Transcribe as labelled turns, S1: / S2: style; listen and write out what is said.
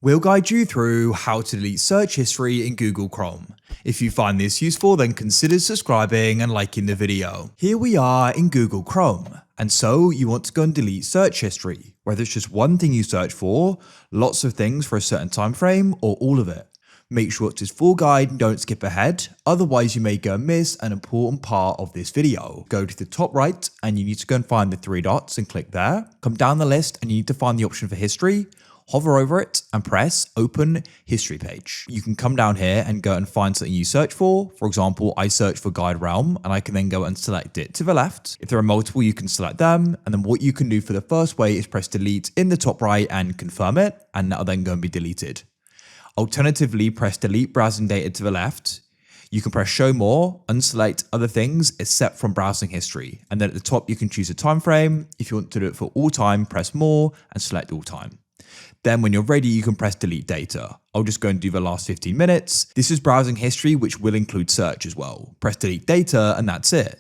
S1: We'll guide you through how to delete search history in Google Chrome. If you find this useful, then consider subscribing and liking the video. Here we are in Google Chrome, and so you want to go and delete search history, whether it's just one thing you search for, lots of things for a certain time frame, or all of it. Make sure it's this full guide and don't skip ahead, otherwise you may go and miss an important part of this video. Go to the top right and you need to go and find the three dots and click there. Come down the list and you need to find the option for history. Hover over it and press open history page. You can come down here and go and find something you search for. For example, I search for GuideRealm and I can then go and select it to the left. If there are multiple, you can select them. And then what you can do for the first way is press delete in the top right and confirm it. And that'll then go and be deleted. Alternatively, press delete browsing data to the left. You can press show more, unselect other things except from browsing history. And then at the top, you can choose a time frame. If you want to do it for all time, press more and select all time. Then when you're ready, you can press delete data. I'll just go and do the last 15 minutes. This is browsing history, which will include search as well. Press delete data and that's it.